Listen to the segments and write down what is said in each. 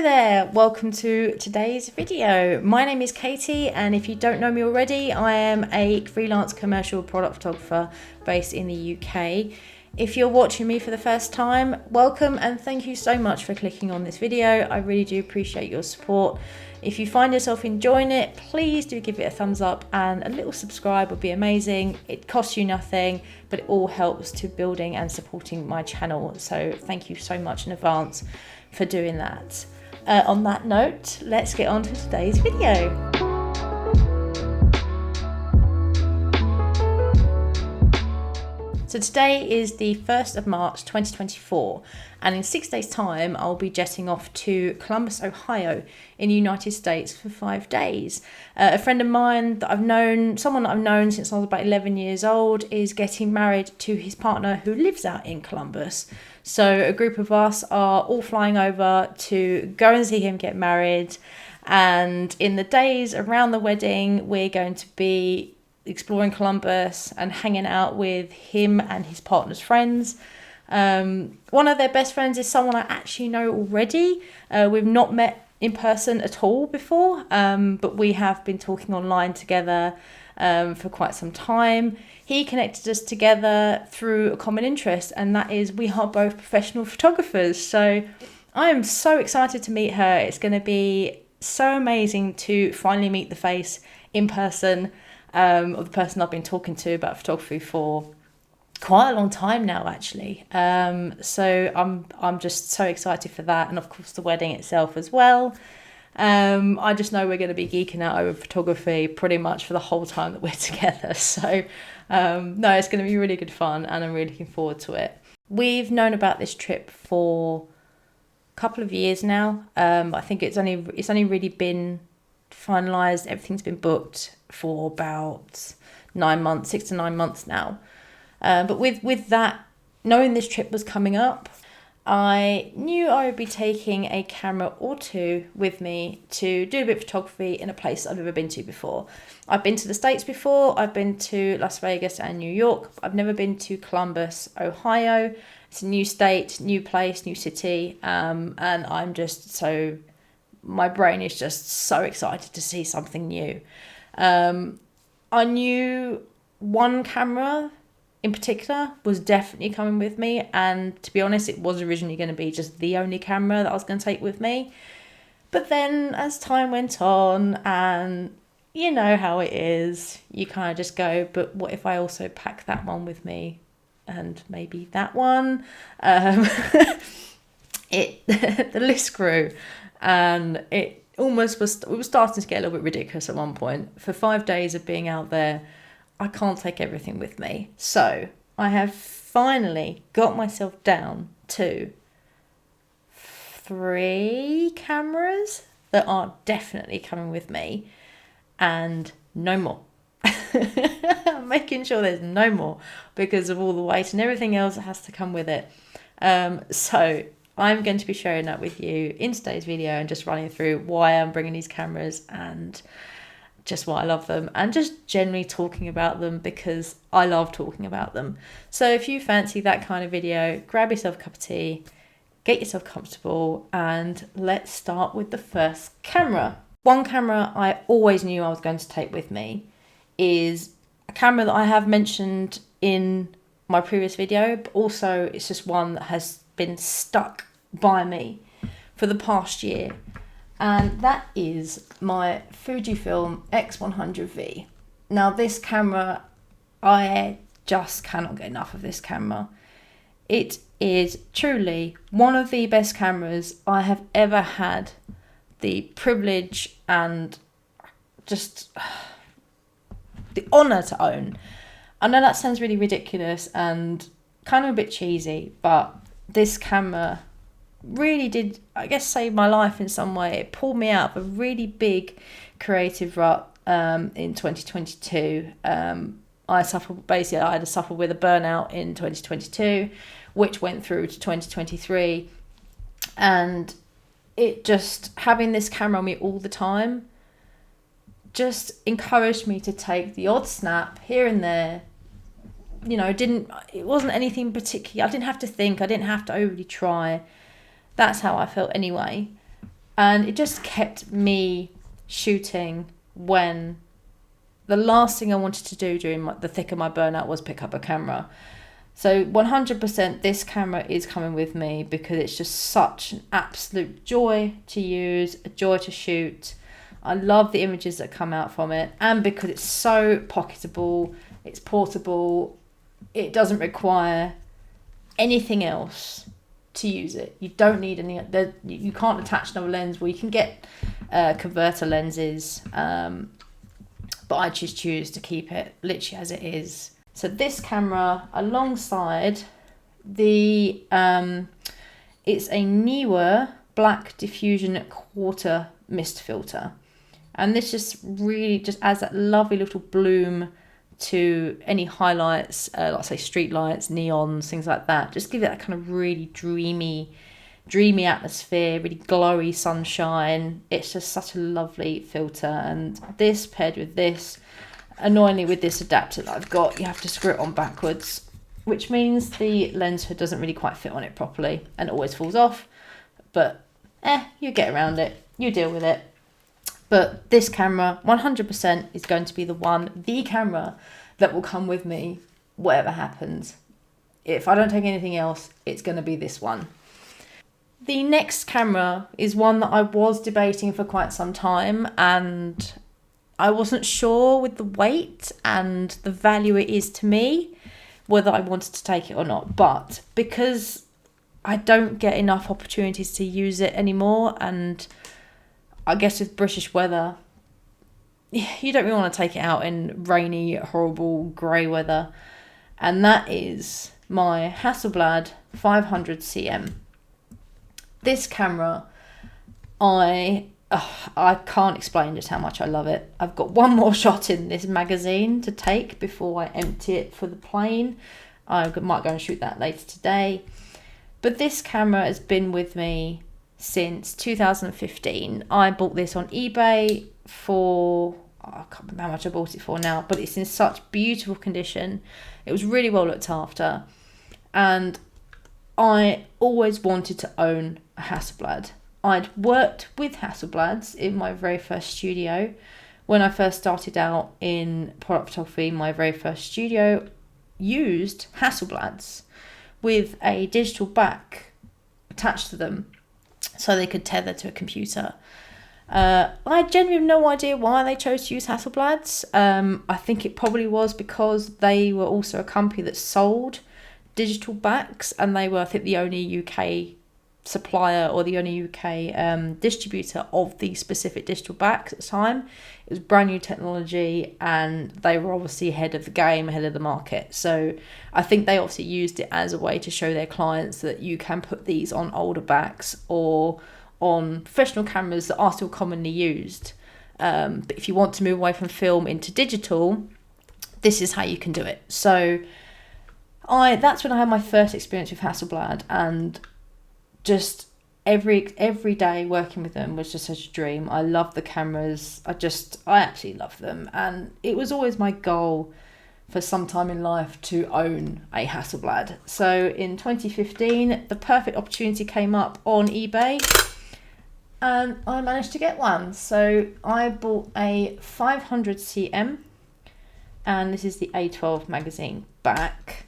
Hello there, welcome to today's video. My name is Katie, and if you don't know me already, I am a freelance commercial product photographer based in the UK. If you're watching me for the first time, welcome and thank you so much for clicking on this video. I really do appreciate your support. If you find yourself enjoying it, please do give it a thumbs up, and a little subscribe would be amazing. It costs you nothing, but it all helps to building and supporting my channel. So thank you so much in advance for doing that. On that note, let's get on to today's video. So today is the 1st of March 2024, and in 6 days time I'll be jetting off to Columbus, Ohio in the United States for 5 days. A friend of mine that I've known, someone that I've known since I was about 11 years old, is getting married to his partner who lives out in Columbus. So a group of us are all flying over to go and see him get married, and in the days around the wedding we're going to be exploring Columbus and hanging out with him and his partner's friends. One of their best friends is someone I actually know already. We've not met in person at all before, but we have been talking online together for quite some time. He connected us together through a common interest, and that is we are both professional photographers. So I am so excited to meet her. It's going to be so amazing to finally meet the face in person of the person I've been talking to about photography for quite a long time now, actually. So I'm just so excited for that, and of course the wedding itself as well. I just know we're going to be geeking out over photography pretty much for the whole time that we're together. So no, it's going to be really good fun, and I'm really looking forward to it. We've known about this trip for a couple of years now. I think it's only really been finalised. Everything's been booked for about 9 months, 6 to 9 months now. But with that, knowing this trip was coming up, I knew I would be taking a camera or two with me to do a bit of photography in a place I've never been to before. I've been to the States before. I've been to Las Vegas and New York. I've never been to Columbus, Ohio. It's a new state, new place, new city, and my brain is just so excited to see something new. I knew one camera in particular was definitely coming with me, and to be honest, it was originally going to be just the only camera that I was going to take with me. But then as time went on, and you know how it is, you kind of just go, but what if I also pack that one with me, and maybe that one? The list grew, and it almost was, we were starting to get a little bit ridiculous at one point. For 5 days of being out there, I can't take everything with me. So I have finally got myself down to 3 cameras that are definitely coming with me, and no more. I'm making sure there's no more because of all the weight and everything else that has to come with it. So I'm going to be sharing that with you in today's video, and just running through why I'm bringing these cameras and just why I love them, and just generally talking about them because I love talking about them. So if you fancy that kind of video, grab yourself a cup of tea, get yourself comfortable, and let's start with the first camera. One camera I always knew I was going to take with me is a camera that I have mentioned in my previous video, but also it's just one that has been stuck by me for the past year, and that is my Fujifilm X100V. Now this camera, I just cannot get enough of this camera. It is truly one of the best cameras I have ever had the privilege and just the honour to own. I know that sounds really ridiculous and kind of a bit cheesy, but this camera really did, I guess, save my life in some way. It pulled me out of a really big creative rut in 2022. I had to suffer with a burnout in 2022, which went through to 2023. And it just, having this camera on me all the time just encouraged me to take the odd snap here and there. You know, it wasn't anything particular. I didn't have to think. I didn't have to overly try. That's how I felt anyway. And it just kept me shooting when the last thing I wanted to do during the thick of my burnout was pick up a camera. So 100% this camera is coming with me because it's just such an absolute joy to use, a joy to shoot. I love the images that come out from it, and because it's so pocketable, it's portable, it doesn't require anything else to use it. You don't need any, you can't attach another lens. Well, you can get converter lenses, but I just choose to keep it literally as it is. So this camera, alongside the it's a newer black diffusion quarter mist filter, and this just really just adds that lovely little bloom to any highlights, like say street lights, neons, things like that. Just give it that kind of really dreamy atmosphere, really glowy sunshine. It's just such a lovely filter. And this paired with this, annoyingly with this adapter that I've got, you have to screw it on backwards, which means the lens hood doesn't really quite fit on it properly and it always falls off. But you get around it, you deal with it. But this camera 100% is going to be the camera that will come with me whatever happens. If I don't take anything else, it's going to be this one. The next camera is one that I was debating for quite some time, and I wasn't sure with the weight and the value it is to me whether I wanted to take it or not. But because I don't get enough opportunities to use it anymore, and I guess with British weather, you don't really want to take it out in rainy, horrible, grey weather. And that is my Hasselblad 500cm. This camera, I can't explain just how much I love it. I've got one more shot in this magazine to take before I empty it for the plane. I might go and shoot that later today. But this camera has been with me since 2015. I bought this on eBay for, I can't remember how much I bought it for now, but it's in such beautiful condition. It was really well looked after, and I always wanted to own a Hasselblad. I'd worked with Hasselblads in my very first studio. When I first started out in product photography, my very first studio used Hasselblads with a digital back attached to them, so they could tether to a computer. I genuinely have no idea why they chose to use Hasselblads. I think it probably was because they were also a company that sold digital backs, and they were, I think, the only UK supplier or the only UK distributor of the specific digital backs at the time. It was brand new technology, and they were obviously ahead of the game, ahead of the market. So I think they obviously used it as a way to show their clients that you can put these on older backs or on professional cameras that are still commonly used. But if you want to move away from film into digital, this is how you can do it. So that's when I had my first experience with Hasselblad, and just every day working with them was just such a dream. I love the cameras. I actually love them, and it was always my goal for some time in life to own a Hasselblad. So in 2015, the perfect opportunity came up on eBay, and I managed to get one. So I bought a 500cm, and this is the A12 magazine back,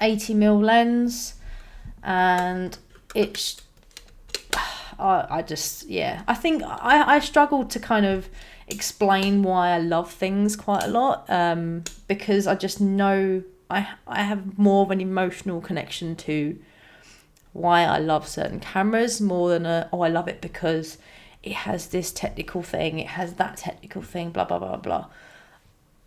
80mm lens, and it's I think I struggled to kind of explain why I love things quite a lot, because I just know I have more of an emotional connection to why I love certain cameras more than I love it because it has this technical thing, it has that technical thing, blah blah blah blah.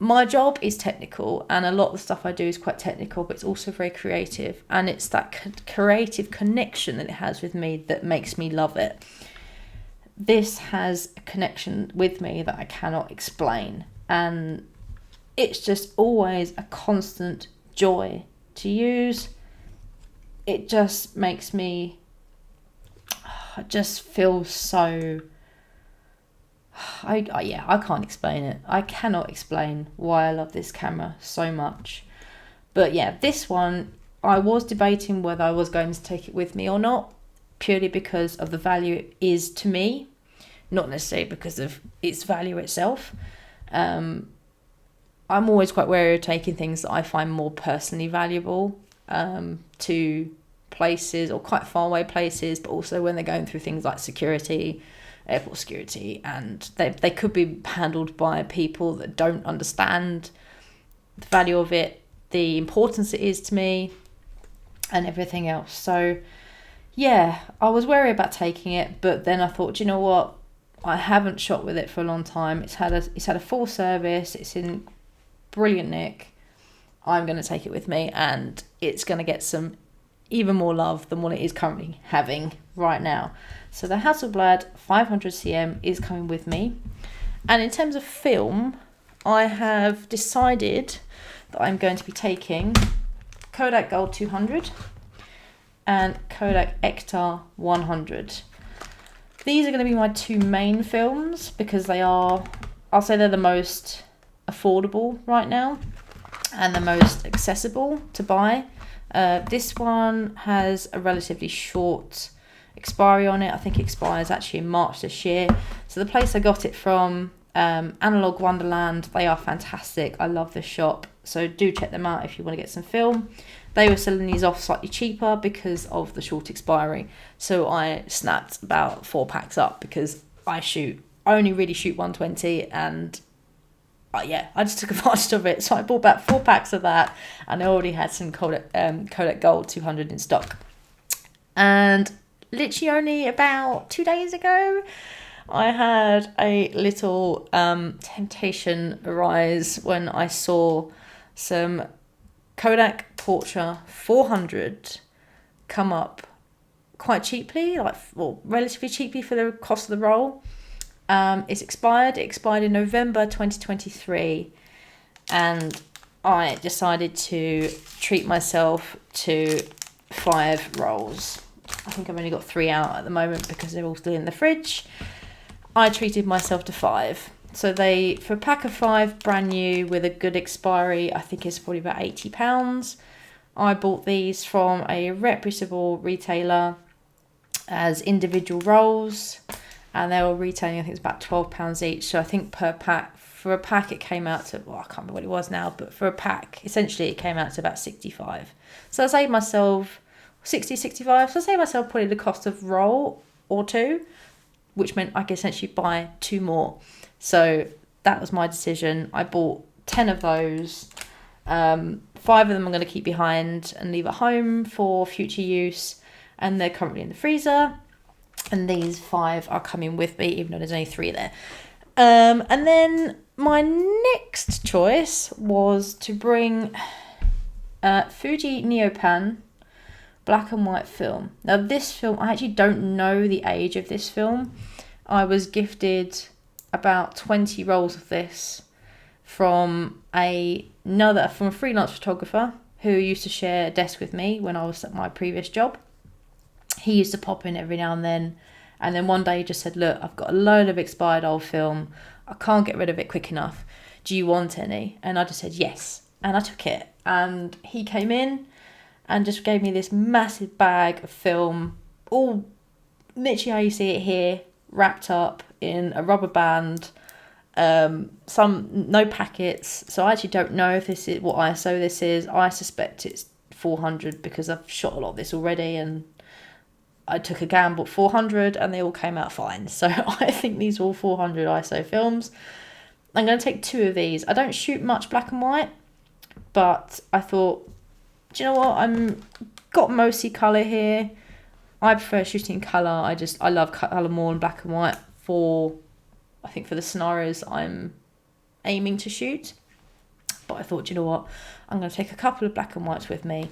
My job is technical, and a lot of the stuff I do is quite technical, but it's also very creative, and it's that creative connection that it has with me that makes me love it. This has a connection with me that I cannot explain, and it's just always a constant joy to use. It just makes me, I just feel so, I can't explain it. I cannot explain why I love this camera so much. But yeah, this one, I was debating whether I was going to take it with me or not, purely because of the value it is to me, not necessarily because of its value itself. I'm always quite wary of taking things that I find more personally valuable to places, or quite far away places, but also when they're going through things like security, airport security, and they could be handled by people that don't understand the value of it, the importance it is to me, and everything else. So yeah, I was wary about taking it, but then I thought, you know what, I haven't shot with it for a long time. It's had a full service, it's in brilliant nick. I'm going to take it with me, and it's going to get some even more love than what it is currently having right now. So the Hasselblad 500cm is coming with me. And in terms of film, I have decided that I'm going to be taking Kodak Gold 200 and Kodak Ektar 100. These are going to be my two main films because I'll say they're the most affordable right now and the most accessible to buy. This one has a relatively short expiry on it. I think it expires actually in March this year. So the place I got it from, Analog Wonderland, they are fantastic. I love this shop, so do check them out if you want to get some film. They were selling these off slightly cheaper because of the short expiry, so I snapped about 4 packs up because I only really shoot 120, and I just took advantage of it. So I bought about 4 packs of that, and I already had some Kodak Gold 200 in stock. And literally only about 2 days ago, I had a little temptation arise when I saw some Kodak Portra 400 come up quite cheaply, relatively cheaply for the cost of the roll. It expired in November 2023, and I decided to treat myself to 5 rolls. I think I've only got 3 out at the moment because they're all still in the fridge. I treated myself to 5. So for a pack of 5, brand new with a good expiry, I think it's probably about £80. I bought these from a reputable retailer as individual rolls, and they were retailing, I think it's about £12 each. So I think for a pack it came out to, I can't remember what it was now, but for a pack, essentially it came out to about 65. So I saved myself 65. So I saved myself probably the cost of roll or 2, which meant I could essentially buy 2 more. So that was my decision. I bought 10 of those. 5 of them I'm going to keep behind and leave at home for future use, and they're currently in the freezer. And these 5 are coming with me, even though there's only 3 there. And then my next choice was to bring Fuji Neopan black and white film. Now this film, I actually don't know the age of this film. I was gifted about 20 rolls of this from a freelance photographer who used to share a desk with me when I was at my previous job. He used to pop in every now and then one day he just said, look, I've got a load of expired old film, I can't get rid of it quick enough, do you want any? And I just said yes, and I took it, and he came in and just gave me this massive bag of film, all literally how you see it here, wrapped up in a rubber band, no packets. So I actually don't know if this is what ISO this is. I suspect it's 400 because I've shot a lot of this already, and I took a gamble at 400 and they all came out fine. So I think these are all 400 ISO films. I'm going to take 2 of these. I don't shoot much black and white, but I thought, do you know what? I'm got mostly colour here. I prefer shooting in colour. I love colour more than black and white for the scenarios I'm aiming to shoot. But I thought, you know what? I'm going to take a couple of black and whites with me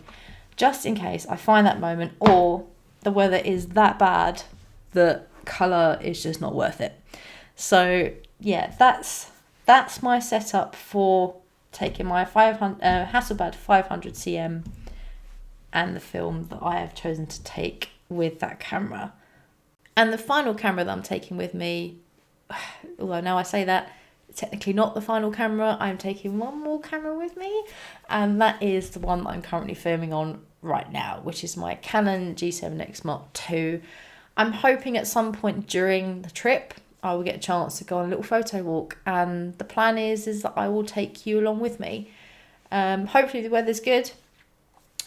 just in case I find that moment, or the weather is that bad that colour is just not worth it. So yeah, that's my setup for taking my Hasselblad 500cm and the film that I have chosen to take with that camera. And the final camera that I'm taking with me, although now I say that, technically not the final camera. I'm taking one more camera with me, and that is the one that I'm currently filming on right now, which is my Canon G7X Mark II. I'm hoping at some point during the trip I will get a chance to go on a little photo walk, and the plan is that I will take you along with me. Hopefully the weather's good,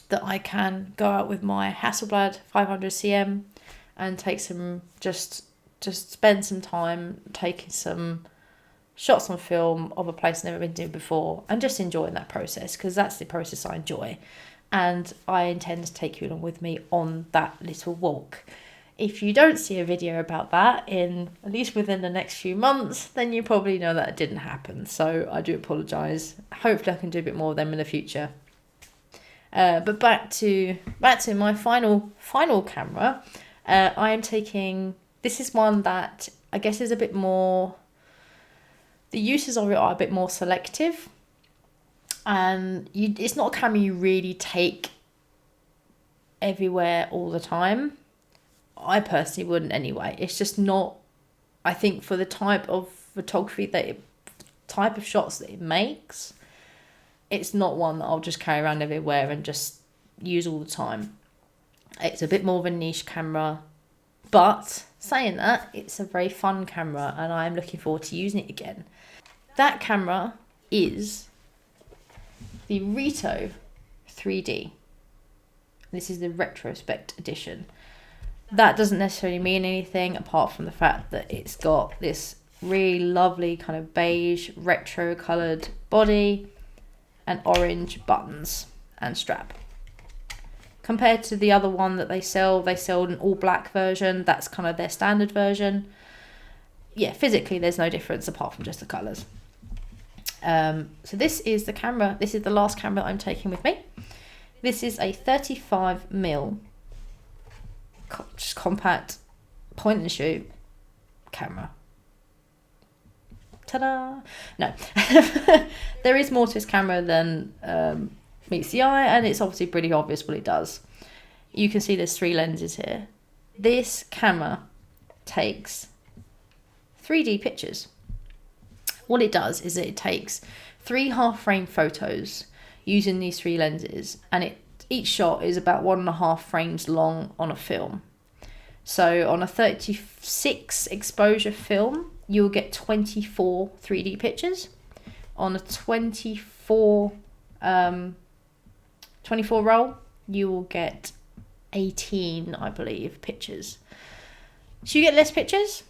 that I can go out with my Hasselblad 500cm and take some, just spend some time taking some shots on film of a place I've never been to before, and just enjoying that process, because that's the process I enjoy. And I intend to take you along with me on that little walk. If you don't see a video about that in at least within the next few months, then you probably know that it didn't happen. So I do apologise. Hopefully I can do a bit more of them in the future. But back to my final camera. I am taking, this is one that I guess is a bit more, the uses of it are a bit more selective, and it's not a camera you really take everywhere all the time. I personally wouldn't anyway. It's just not, I think for the type of photography type of shots that it makes, it's not one that I'll just carry around everywhere and just use all the time. It's a bit more of a niche camera, but saying that, it's a very fun camera and I'm looking forward to using it again. That camera is the Reto 3D. This is the retrospect edition. That doesn't necessarily mean anything apart from the fact that it's got this really lovely kind of beige retro coloured body and orange buttons and strap. Compared to the other one that they sell an all black version. That's kind of their standard version. Yeah, physically there's no difference apart from just the colours. So this is the camera. This is the last camera that I'm taking with me. This is a 35mm just compact point and shoot camera. Ta-da! No, there is more to this camera than meets the eye, and it's obviously pretty obvious what it does. You can see there's 3 lenses here. This camera takes 3D pictures. What it does is it takes 3 half-frame photos using these 3 lenses, and each shot is about 1.5 frames long on a film. So on a 36 exposure film, you'll get 24 3D pictures. On a 24 roll, you will get 18, I believe, pictures. So you get less pictures,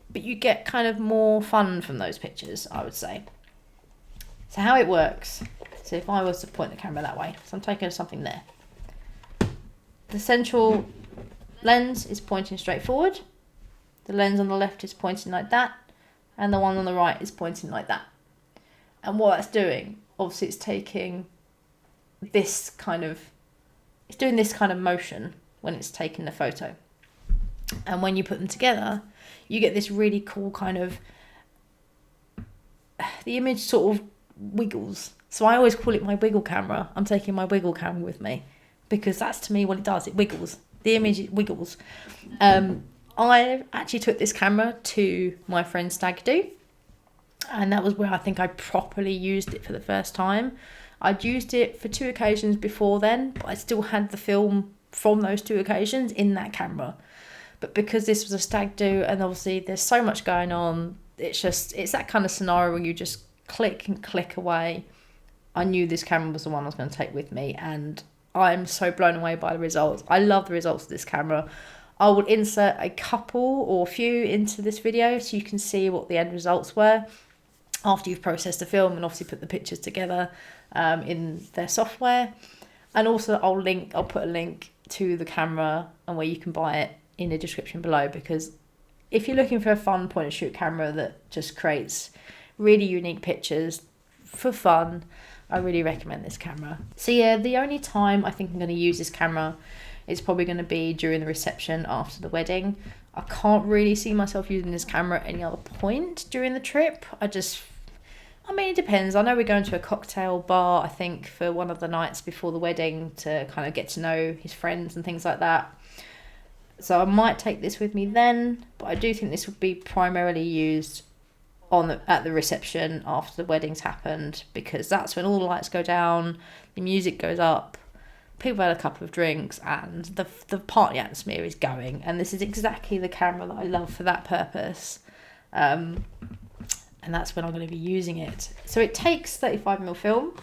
but you get kind of more fun from those pictures, I would say. So how it works, so if I was to point the camera that way, so I'm taking something there. The central lens is pointing straight forward. The lens on the left is pointing like that. And the one on the right is pointing like that. And what that's doing, obviously it's taking this kind of, it's doing this kind of motion when it's taking the photo. And when you put them together, you get this really cool kind of, the image sort of wiggles. So I always call it my wiggle camera. I'm taking my wiggle camera with me because that's to me what it does. It wiggles. The image wiggles. I actually took this camera to my friend's stag do, and that was where I think I properly used it for the first time. I'd used it for 2 occasions before then, but I still had the film from those 2 occasions in that camera. But because this was a stag do, and obviously there's so much going on, it's that kind of scenario where you just click and click away. I knew this camera was the one I was going to take with me, and I'm so blown away by the results. I love the results of this camera. I will insert a couple or a few into this video so you can see what the end results were after you've processed the film and obviously put the pictures together in their software. And also I'll put a link to the camera and where you can buy it in the description below, because if you're looking for a fun point and shoot camera that just creates really unique pictures for fun, I really recommend this camera. So yeah, the only time I think I'm going to use this camera is probably going to be during the reception after the wedding. I can't really see myself using this camera at any other point during the trip. I mean, it depends. I know we're going to a cocktail bar, I think, for one of the nights before the wedding to kind of get to know his friends and things like that. So I might take this with me then, but I do think this would be primarily used at the reception after the wedding's happened, because that's when all the lights go down, the music goes up, people had a couple of drinks, and the party atmosphere is going. And this is exactly the camera that I love for that purpose. And that's when I'm going to be using it. So it takes 35mm film,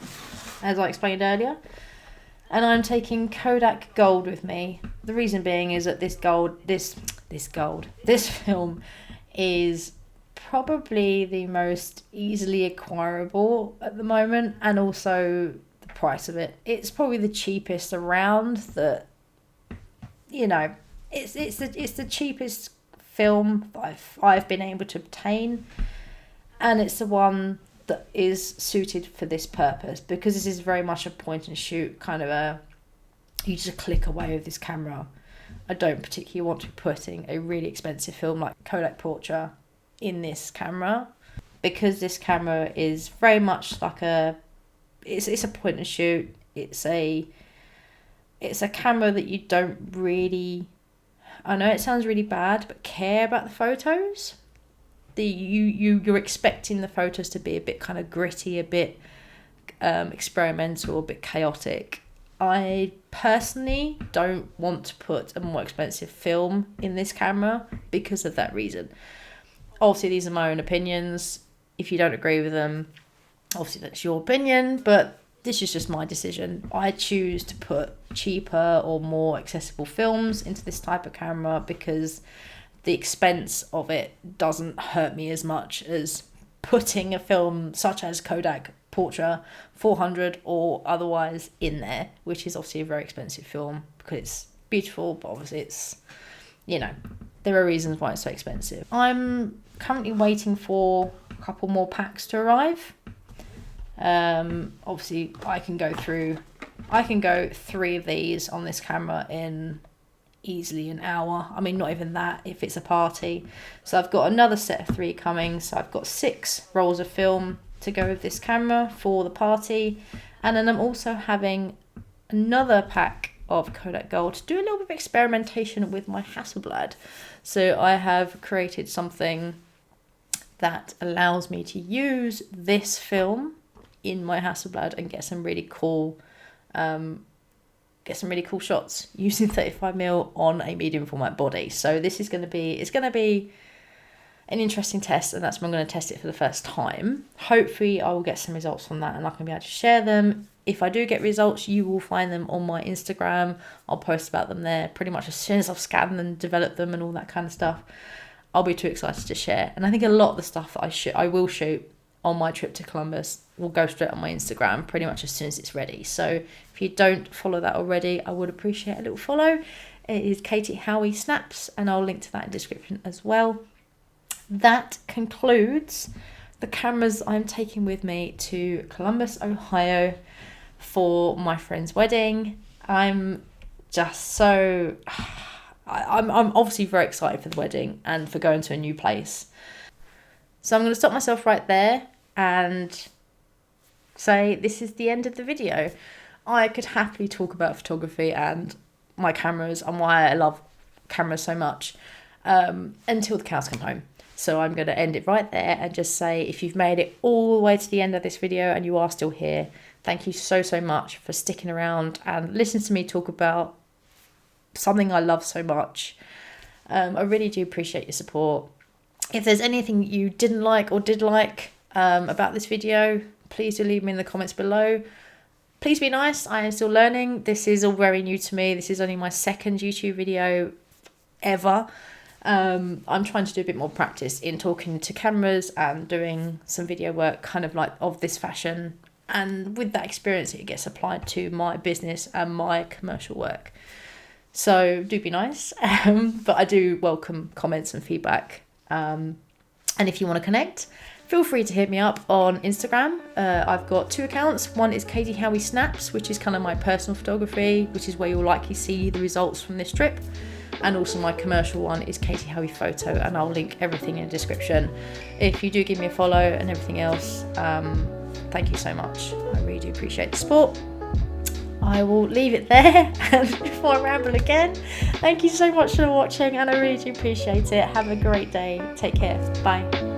as I explained earlier. And I'm taking Kodak Gold with me. The reason being is that this film is probably the most easily acquirable at the moment, and also the price of it. It's probably the cheapest around. That, you know, it's the cheapest film that I've been able to obtain, and it's the one that is suited for this purpose, because this is very much a point and shoot kind of you just click away with this camera. I don't particularly want to be putting a really expensive film like Kodak Portra in this camera, because this camera is very much like it's a point and shoot. It's a camera that you don't really, I know it sounds really bad, but care about the photos. You're expecting the photos to be a bit kind of gritty, a bit experimental, a bit chaotic. I personally don't want to put a more expensive film in this camera because of that reason. Obviously, these are my own opinions. If you don't agree with them, obviously that's your opinion, but this is just my decision. I choose to put cheaper or more accessible films into this type of camera because the expense of it doesn't hurt me as much as putting a film such as Kodak Portra 400 or otherwise in there, which is obviously a very expensive film because it's beautiful, but obviously it's, you know, there are reasons why it's so expensive. I'm currently waiting for a couple more packs to arrive. Obviously I can go 3 of these on this camera in easily an hour. I mean, not even that if it's a party. So I've got another set of 3 coming, so I've got 6 rolls of film to go with this camera for the party. And then I'm also having another pack of Kodak Gold to do a little bit of experimentation with my Hasselblad. So I have created something that allows me to use this film in my Hasselblad and get some really cool shots using 35mm on a medium format body. So this is going to be an interesting test, and that's when I'm going to test it for the first time. Hopefully I will get some results from that and I can be able to share them. If I do get results, you will find them on my Instagram. I'll post about them there pretty much as soon as I've scanned them, developed them and all that kind of stuff. I'll be too excited to share. And I think a lot of the stuff that I will shoot on my trip to Columbus will go straight on my Instagram pretty much as soon as it's ready. So if you don't follow that already, I would appreciate a little follow. It is Katie Howie Snaps, and I'll link to that in the description as well. That concludes the cameras I'm taking with me to Columbus, Ohio for my friend's wedding. I'm just so... I'm obviously very excited for the wedding and for going to a new place. So I'm going to stop myself right there and say this is the end of the video. I could happily talk about photography and my cameras and why I love cameras so much until the cows come home. So I'm going to end it right there and just say, if you've made it all the way to the end of this video and you are still here, thank you so much for sticking around and listening to me talk about something I love so much. I really do appreciate your support. If there's anything you didn't like or did like about this video, please do leave me in the comments below. Please be nice. I am still learning. This is all very new to me. This is only my second YouTube video ever. I'm trying to do a bit more practice in talking to cameras and doing some video work kind of like of this fashion. And with that experience, it gets applied to my business and my commercial work. So do be nice. But I do welcome comments and feedback. And if you want to connect, feel free to hit me up on Instagram. I've got 2 accounts. One is Katie Howie Snaps, which is kind of my personal photography, which is where you'll likely see the results from this trip. And also my commercial one is Katie Howie Photo, and I'll link everything in the description. If you do give me a follow and everything else, thank you so much. I really do appreciate the support. I will leave it there, and before I ramble again, thank you so much for watching, and I really do appreciate it. Have a great day. Take care. Bye.